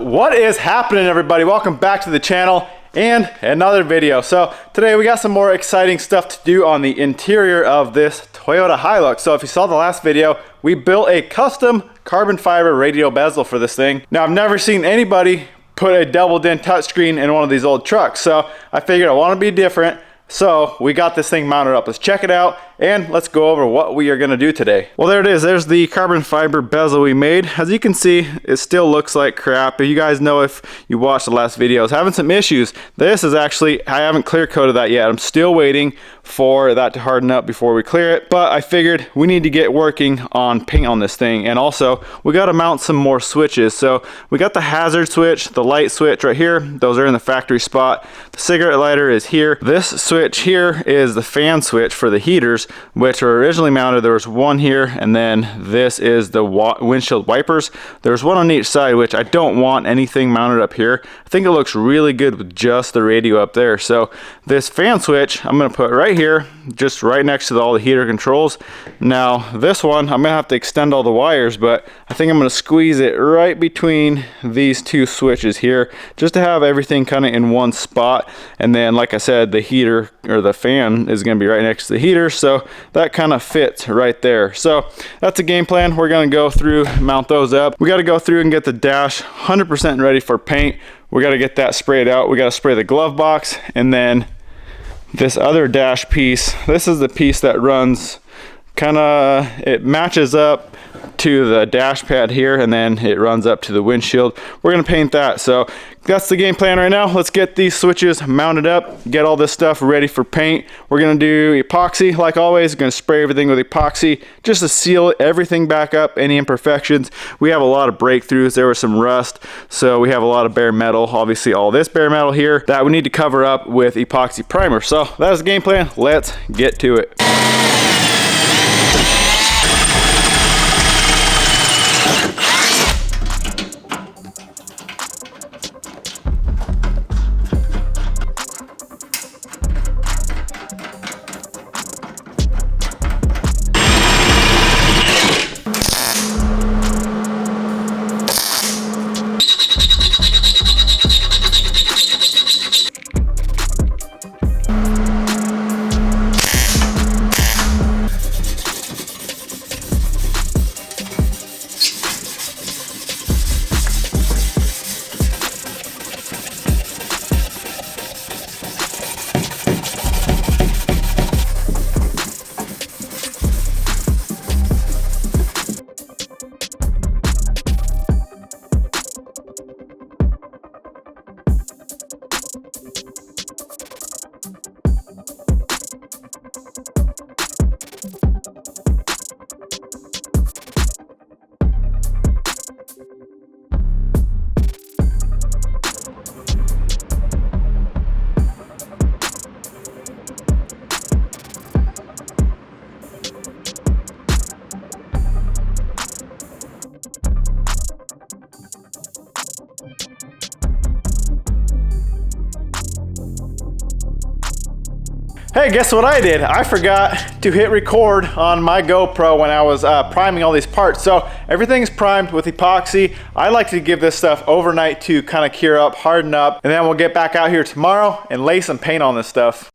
What is happening, everybody? Welcome back to the channel and another video. So today we got some more exciting stuff to do on the interior of this Toyota Hilux. So if you saw the last video, we built a custom carbon fiber radial bezel for this thing. Now I've never seen anybody put a double din touchscreen in one of these old trucks, so I figured I want to be different. So we got this thing mounted up. Let's check it out and let's go over what we are going to do today. Well, there it is. There's the carbon fiber bezel we made. As you can see, it still looks like crap. If you guys know, if you watched the last videos, having some issues. This is actually, I haven't clear coated that yet. I'm still waiting for that to harden up before we clear it, but I figured we need to get working on paint on this thing. And also we got to mount some more switches. So we got the hazard switch, the light switch right here. Those are in the factory spot. The cigarette lighter is here. This switch here is the fan switch for the heaters, which were originally mounted. There was one here, and then this is the windshield wipers. There's one on each side, which I don't want anything mounted up here. I think it looks really good with just the radio up there. So this fan switch I'm going to put right here, just right next to all the heater controls. Now this one I'm going to have to extend all the wires, but I think I'm going to squeeze it right between these two switches here, just to have everything kind of in one spot. And then, like I said, the heater or the fan is going to be right next to the heater, so that kind of fits right there. So that's a game plan. We're going to go through, mount those up. We got to go through and get the dash 100% ready for paint. We got to get that sprayed out. We got to spray the glove box, and then this other dash piece, this is the piece that runs kind of, it matches up to the dash pad here, and then it runs up to the windshield. We're going to paint that. So that's the game plan right now. Let's get these switches mounted up, get all this stuff ready for paint. We're going to do epoxy like always. We're going to spray everything with epoxy just to seal everything back up, any imperfections. We have a lot of breakthroughs. There was some rust, so we have a lot of bare metal. Obviously all this bare metal here that we need to cover up with epoxy primer. So that is the game plan. Let's get to it. Hey, guess what I did? I forgot to hit record on my GoPro when I was priming all these parts. So everything's primed with epoxy. I like to give this stuff overnight to kind of cure up, harden up, and then we'll get back out here tomorrow and lay some paint on this stuff.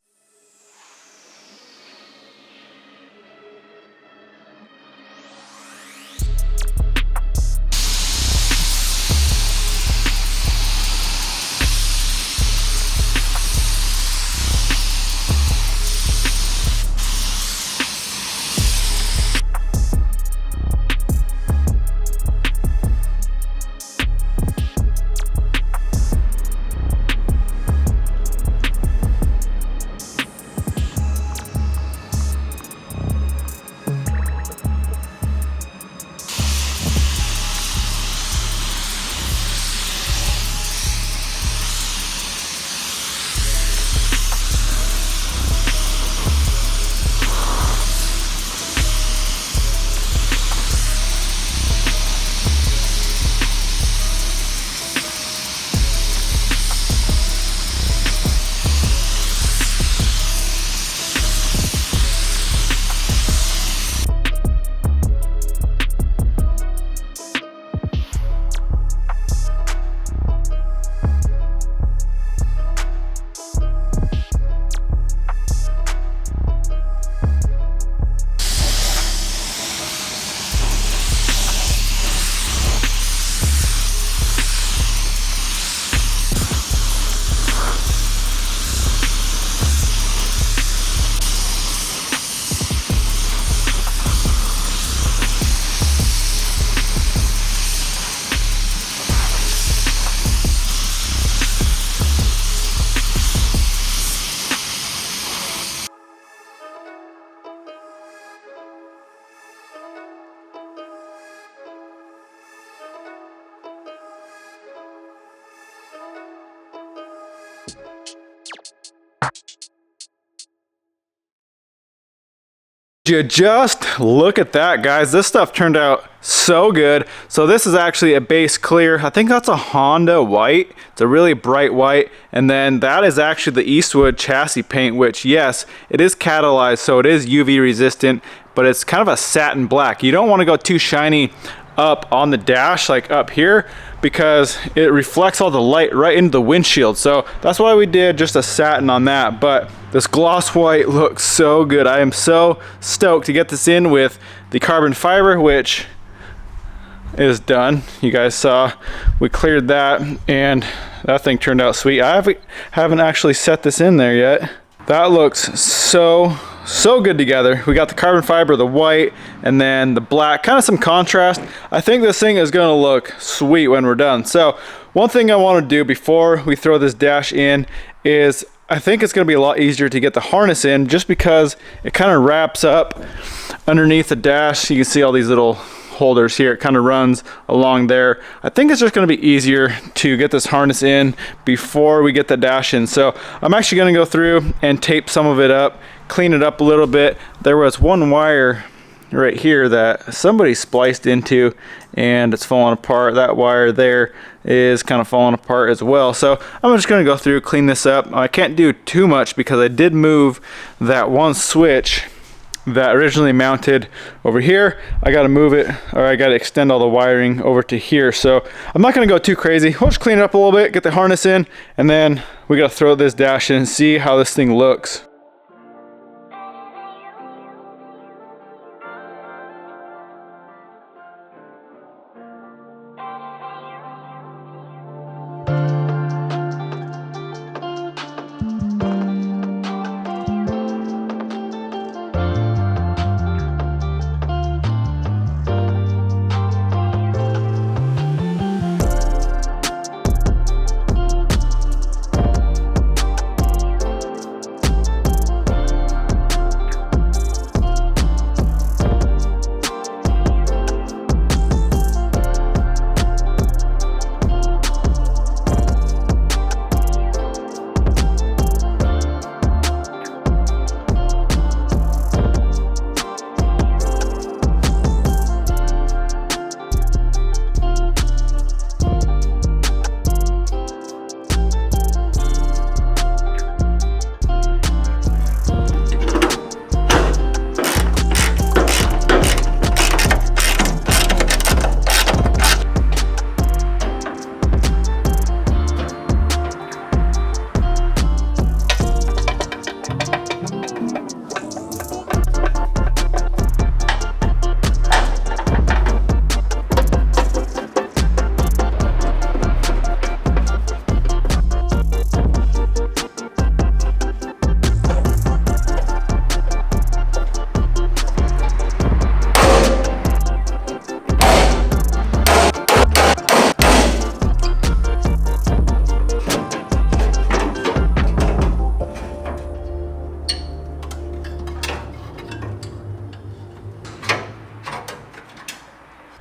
Just look at that, guys. This stuff turned out so good. So this is actually a base clear. I think that's a Honda white. It's a really bright white. And then that is actually the Eastwood chassis paint, which yes, it is catalyzed, so it is UV resistant, but it's kind of a satin black. You don't want to go too shiny up on the dash, like up here, because it reflects all the light right into the windshield. So that's why we did just a satin on that. But this gloss white looks so good. I am so stoked to get this in with the carbon fiber, which is done. You guys saw we cleared that, and that thing turned out sweet. I haven't actually set this in there yet. That looks so good together. We got the carbon fiber, the white, and then the black, kind of some contrast. I think this thing is gonna look sweet when we're done. So one thing I want to do before we throw this dash in is I think it's gonna be a lot easier to get the harness in, just because it kind of wraps up underneath the dash. You can see all these little holders here. It kind of runs along there. I think it's just going to be easier to get this harness in before we get the dash in. So I'm actually going to go through and tape some of it up, clean it up a little bit. There was one wire right here that somebody spliced into and it's falling apart. That wire there is kind of falling apart as well. So I'm just going to go through, clean this up. I can't do too much because I did move that one switch that originally mounted over here. I got to move it, or I got to extend all the wiring over to here. So I'm not going to go too crazy. We'll just clean it up a little bit, get the harness in, and then we got to throw this dash in and see how this thing looks.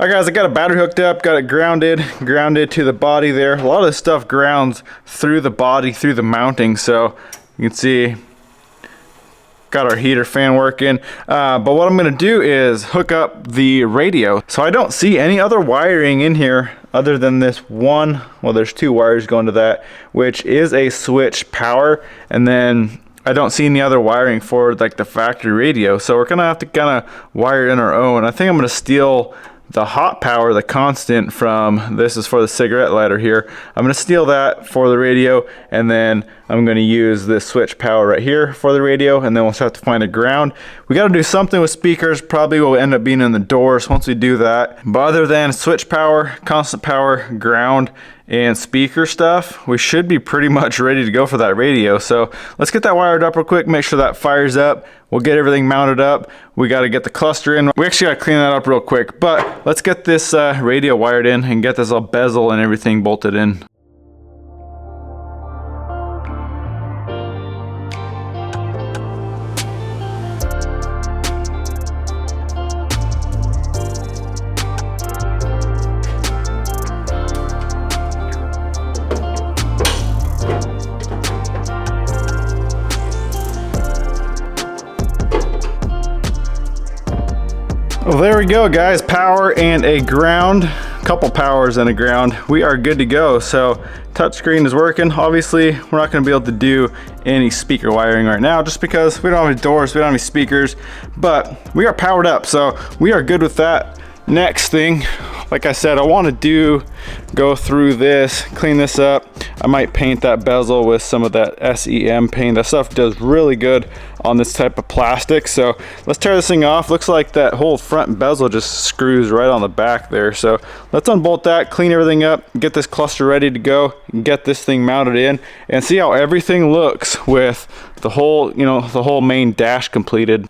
All right, guys, I got a battery hooked up, got it grounded to the body there. A lot of this stuff grounds through the body, through the mounting, so you can see got our heater fan working. But what I'm gonna do is hook up the radio. So I don't see any other wiring in here other than this one. Well, there's two wires going to that, which is a switch power, and then I don't see any other wiring for like the factory radio. So we're gonna have to kind of wire in our own. I think I'm gonna steal the hot power, the constant from, this is for the cigarette lighter here. I'm gonna steal that for the radio, and then I'm gonna use this switch power right here for the radio, and then we'll have to find a ground. We gotta do something with speakers, probably will end up being in the doors once we do that. But other than switch power, constant power, ground, and speaker stuff, we should be pretty much ready to go for that radio. So let's get that wired up real quick, make sure that fires up. We'll get everything mounted up. We got to get the cluster in. We actually got to clean that up real quick, but let's get this radio wired in and get this little bezel and everything bolted in. Well, there we go, guys. Power and a ground, couple powers and a ground. We are good to go. So touchscreen is working. Obviously, we're not going to be able to do any speaker wiring right now just because we don't have any doors, we don't have any speakers, but we are powered up, so we are good with that. Next thing, like I said, I want to go through this, clean this up. I might paint that bezel with some of that SEM paint. That stuff does really good on this type of plastic. So let's tear this thing off. Looks like that whole front bezel just screws right on the back there. So let's unbolt that, clean everything up, get this cluster ready to go, and get this thing mounted in, and see how everything looks with the whole, the whole main dash completed.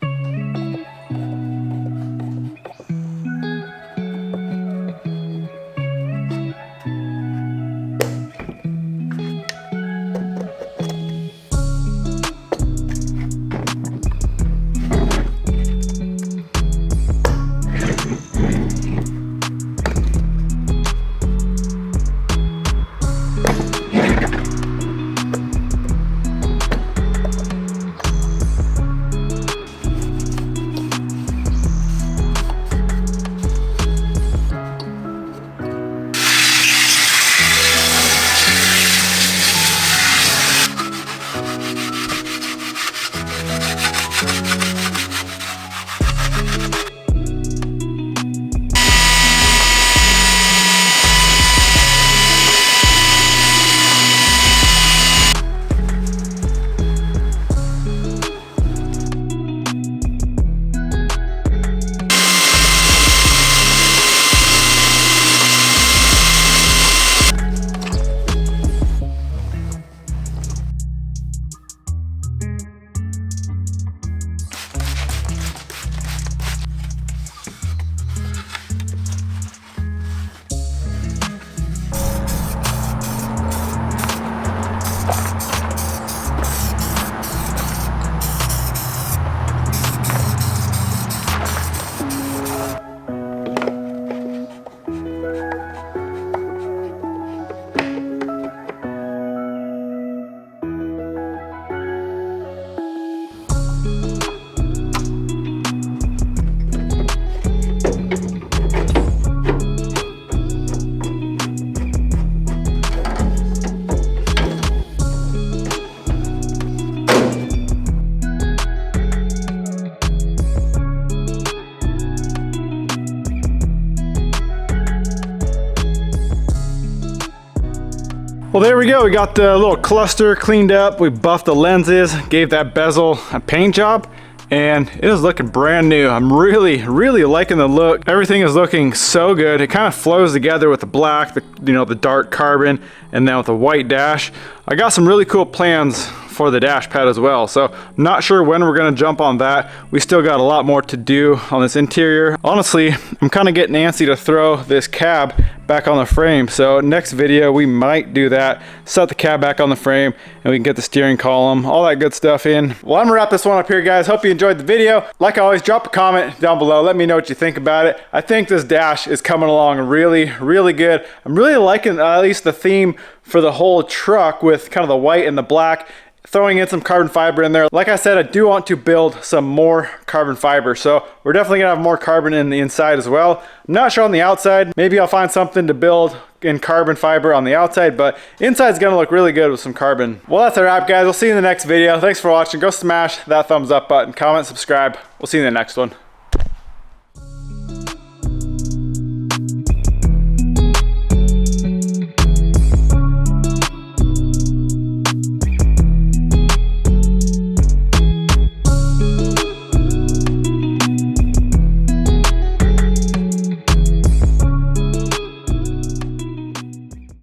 Well, there we go. We got the little cluster cleaned up. We buffed the lenses, gave that bezel a paint job, and it is looking brand new. I'm really liking the look. Everything is looking so good. It kind of flows together with the black, the dark carbon, and then with the white dash. I got some really cool plans for the dash pad as well, so I'm not sure when we're gonna jump on that. We still got a lot more to do on this interior. Honestly, I'm kind of getting antsy to throw this cab back on the frame, so next video we might do that, set the cab back on the frame, and we can get the steering column, all that good stuff in. Well, I'm gonna wrap this one up here, guys. Hope you enjoyed the video. Like always, drop a comment down below, let me know what you think about it. I think this dash is coming along really good. I'm really liking at least the theme for the whole truck with kind of the white and the black, throwing in some carbon fiber in there. Like I said, I do want to build some more carbon fiber, so we're definitely gonna have more carbon in the inside as well. I'm not sure on the outside. Maybe I'll find something to build in carbon fiber on the outside, but inside's gonna look really good with some carbon. Well, that's a wrap, guys. We'll see you in the next video. Thanks for watching. Go smash that thumbs up button, comment, subscribe. We'll see you in the next one.